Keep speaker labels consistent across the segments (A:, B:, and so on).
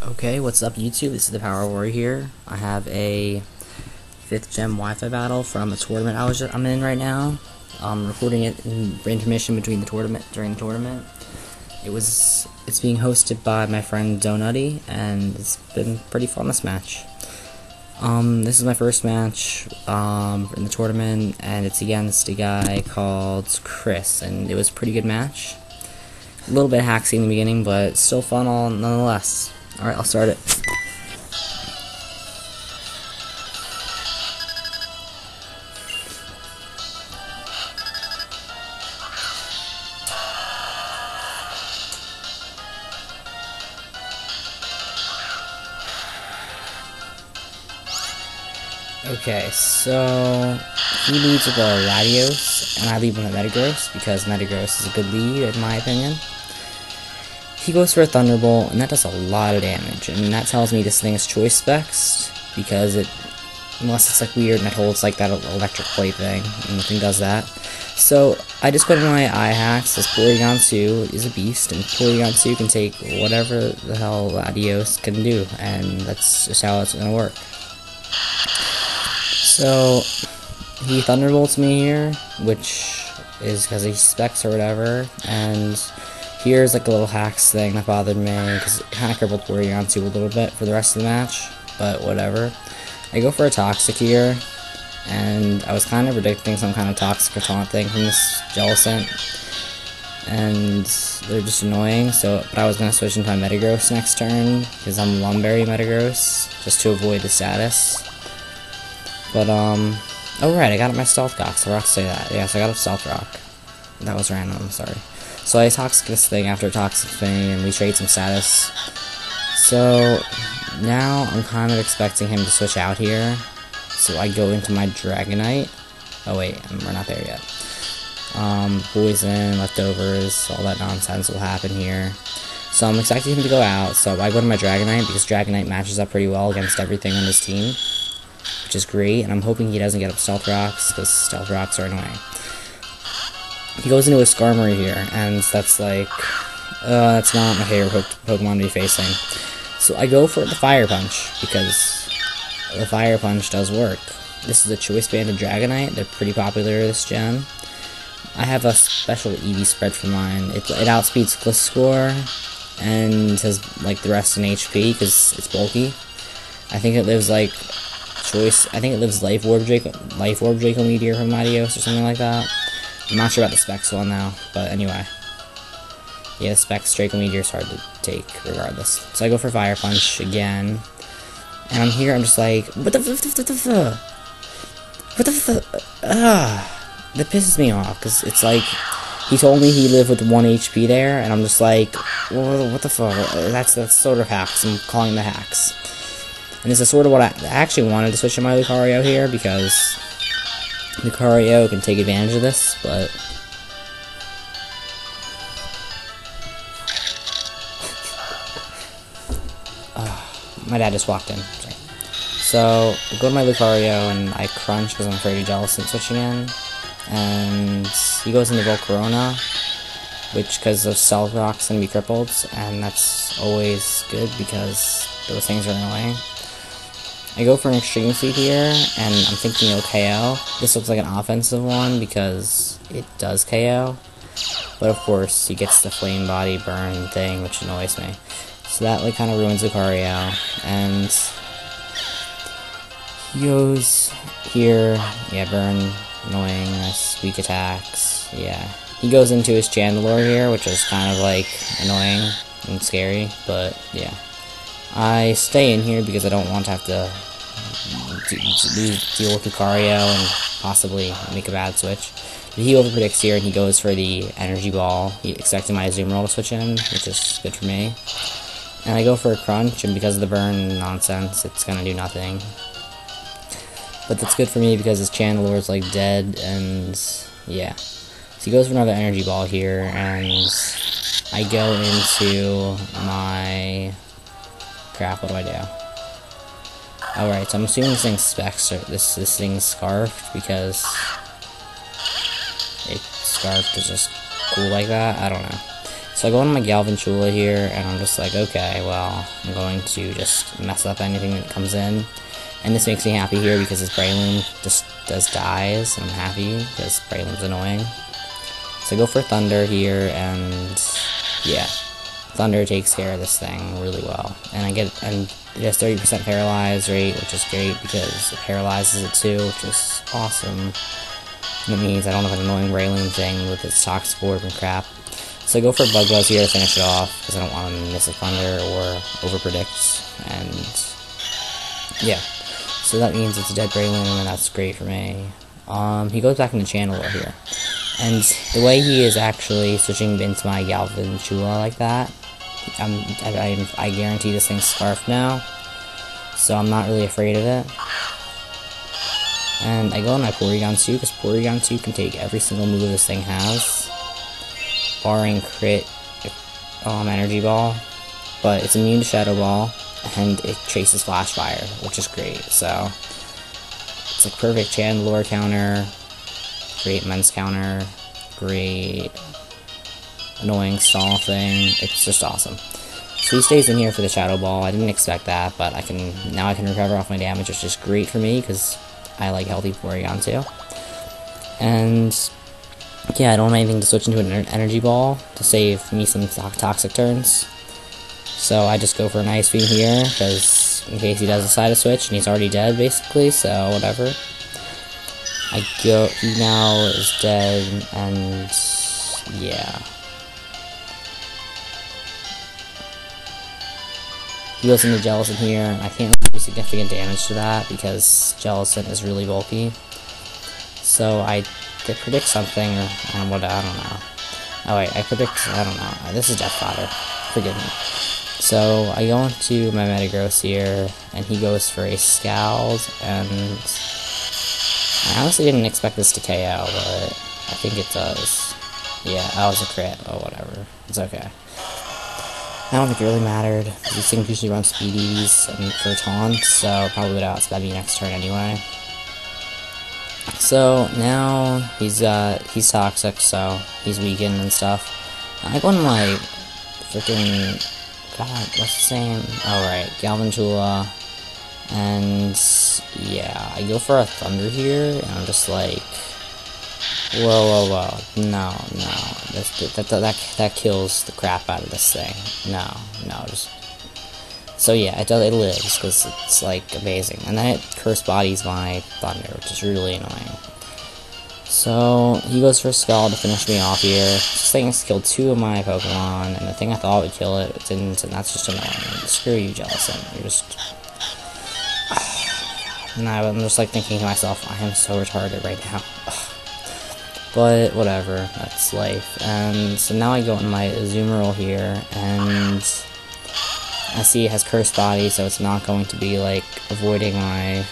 A: Okay, what's up YouTube? This is ThePowerOfAura here. I have a 5th Gem Wi-Fi battle from a tournament I'm in right now. I'm recording it in intermission during the tournament. It's being hosted by my friend Donutty, and it's been pretty fun this match. This is my first match in the tournament, and it's against a guy called Chris, and it was a pretty good match. A little bit hacksy in the beginning, but still fun nonetheless. Alright, I'll start it. Okay, so he leads with a Latios, and I lead with a Metagross, because Metagross is a good lead, in my opinion. He goes for a Thunderbolt, and that does a lot of damage, and that tells me this thing is choice specs, because unless it's like weird and it holds like that electric plate thing, and the thing does that. So I just put in my eye hacks, as Porygon 2 is a beast, and Porygon 2 can take whatever the hell Latios can do, and that's just how it's gonna work. So he Thunderbolts me here, which is because he specs or whatever, and here's like a little hacks thing that bothered me, because it kind of crippled Porygon 2 a little bit for the rest of the match, but whatever. I go for a Toxic here, and I was kind of predicting some kind of Toxic or Taunt thing from this Jellicent, and they're just annoying, but I was going to switch into my Metagross next turn, because I'm Lumberry Metagross, just to avoid the status. But, oh right, I got my Stealth Rock, so I forgot to say that. Yes, I got a Stealth Rock. That was random, I'm sorry. So I Toxic this thing after Toxic thing, and we trade some status. So now I'm kind of expecting him to switch out here. So I go into my Dragonite. Oh wait, we're not there yet. Poison, leftovers, all that nonsense will happen here. So I'm expecting him to go out, so I go to my Dragonite, because Dragonite matches up pretty well against everything on his team, which is great, and I'm hoping he doesn't get up Stealth Rocks, because Stealth Rocks are annoying. He goes into a Skarmory here, and that's like, that's not my favorite Pokemon to be facing. So I go for the Fire Punch, because the Fire Punch does work. This is a Choice Banded Dragonite, they're pretty popular this gen. I have a special EV spread for mine. It outspeeds Gliscor, and has like the rest in HP, because it's bulky. I think it lives like Life Orb Draco Meteor from Latios or something like that. I'm not sure about the specs one now, but anyway. Yeah, the specs Draco Meteor is hard to take regardless. So I go for Fire Punch again. And I'm here, I'm just like, what the that pisses me off, because it's like, he told me he lived with 1 HP there, and I'm just like, well, what the fuck? That's sort of hacks. I'm calling the hacks. And this is sort of what I actually wanted to switch to my Lucario here, because Lucario can take advantage of this, but my dad just walked in. Sorry. So I go to my Lucario and I crunch because I'm afraid of Jellicent switching in, and he goes into Volcarona, which because of Stealth Rock's gonna be crippled, and that's always good because those things are annoying. I go for an Extreme Seed here, and I'm thinking it'll KO. This looks like an offensive one because it does KO, but of course he gets the Flame Body Burn thing, which annoys me. So that like kind of ruins Lucario, and he goes here, yeah, Burn, annoying, nice, weak attacks, yeah. He goes into his Chandelure here, which is kind of like annoying and scary, but yeah. I stay in here because I don't want to have to deal with Lucario and possibly make a bad switch. But he overpredicts here and he goes for the Energy Ball, expecting my Azumarill to switch in, which is good for me. And I go for a Crunch, and because of the burn nonsense, it's gonna do nothing. But that's good for me because his Chandelure is like dead, and yeah. So he goes for another Energy Ball here, and I go into my... Crap, what do I do? Alright, so I'm assuming this thing's specs, or this thing's Scarfed, because Scarfed is just cool like that, I don't know. So I go into my Galvantula here, and I'm just like, okay, well, I'm going to just mess up anything that comes in. And this makes me happy here because his Breloom just dies, and I'm happy because Breloom's annoying. So I go for Thunder here, and yeah, Thunder takes care of this thing really well. And it has 30% paralyze rate, which is great because it paralyzes it too, which is awesome. And it means I don't have an annoying Breloom thing with its Toxic Orb and crap. So I go for Bug Buzz here to finish it off, because I don't want to miss a Thunder or overpredict, and yeah. So that means it's a dead Breloom, and that's great for me. He goes back into Channelor here, and the way he is actually switching into my Galvantula like that, I guarantee this thing's Scarfed now, so I'm not really afraid of it. And I go on my Porygon 2, because Porygon 2 can take every single move this thing has, barring crit Energy Ball, but it's immune to Shadow Ball, and it traces Flash Fire, which is great. So it's a perfect Chandelure counter, great Men's counter, great annoying stall thing. It's just awesome. So he stays in here for the Shadow Ball. I didn't expect that, but now I can recover off my damage, which is great for me because I like healthy Porygon too. And yeah, I don't have anything to switch into an Energy Ball to save me some toxic turns. So I just go for an Ice Beam here, because in case he does decide to switch, and he's already dead basically, so whatever. He now is dead, and yeah. He goes into Jellicent here, and I can't do significant damage to that, because Jellicent is really bulky. So I predict something, or what, I don't know. Oh wait, I don't know. This is Death Fodder. Forgive me. So I go into my Metagross here, and he goes for a Scald, and I honestly didn't expect this to KO, but I think it does. Yeah, that was a crit. Oh, whatever. It's okay. I don't think it really mattered. These things usually run Speedies and for taunts, so probably would outspeed me next turn anyway. So now he's toxic, so he's weakened and stuff. I go into my freaking what's the same? Oh right, Galvantula, and yeah, I go for a Thunder here, and I'm just like, whoa, no, that kills the crap out of this thing. No, just. So yeah, it lives, because it's, like, amazing. And then it Curse Bodies my Thunder, which is really annoying. So, he goes for a Scald to finish me off here. This thing has killed 2 of my Pokemon, and the thing I thought would kill it didn't, and that's just annoying. Screw you, Jellicent. You're just... And I'm just, like, thinking to myself, I am so retarded right now. But, whatever. That's life. And so now I go into my Azumarill here, and I see it has Cursed Body, so it's not going to be, like, avoiding my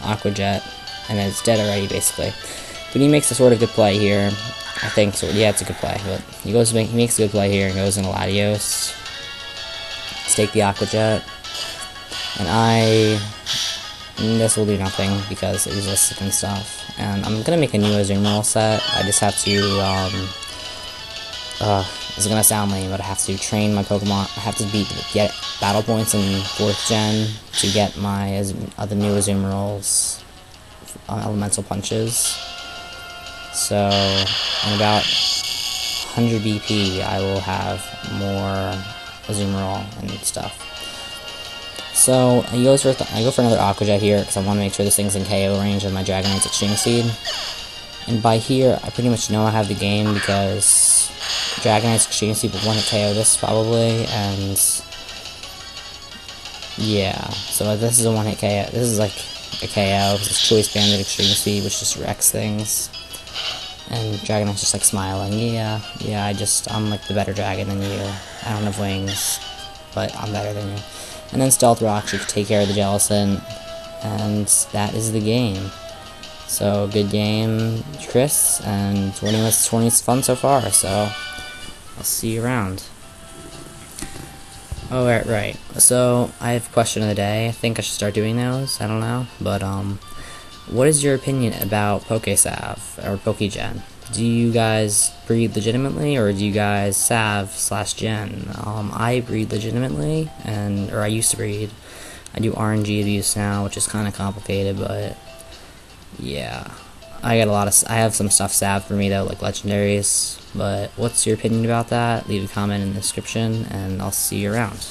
A: Aqua Jet, and it's dead already, basically. But he makes a sort of good play here. I think, yeah, it's a good play, but he makes a good play here and goes into Latios. Let's take the Aqua Jet, and this will do nothing, because it resists it and stuff. And I'm gonna make a new Azumarill set. I just have to, it's gonna sound lame, but I have to train my Pokemon. I have to get battle points in 4th gen to get my other new Azumarill's elemental punches. So in about 100 BP, I will have more Azumarill and stuff. So I go for another Aqua Jet here, because I want to make sure this thing's in KO range of my Dragonite's Extreme Seed. And by here, I pretty much know I have the game, because Dragonite's Extreme Seed will 1-hit KO this probably, and yeah, so this is a 1-hit KO. This is like a KO, because it's Choice Banded Extreme Speed, which just wrecks things. And Dragonite's just like smiling, yeah, I'm like the better dragon than you. I don't have wings, but I'm better than you. And then Stealth Rock should take care of the Jellicent, and that is the game. So, good game, Chris, and tourney's fun so far, so I'll see you around. Oh, right. So, I have a question of the day. I think I should start doing those, I don't know, but, what is your opinion about PokeSav, or PokeGen? Do you guys breed legitimately, or do you guys salve/gen? I breed legitimately, or I used to breed. I do RNG abuse now, which is kind of complicated, but yeah. I have some stuff salved for me though, like legendaries. But what's your opinion about that? Leave a comment in the description, and I'll see you around.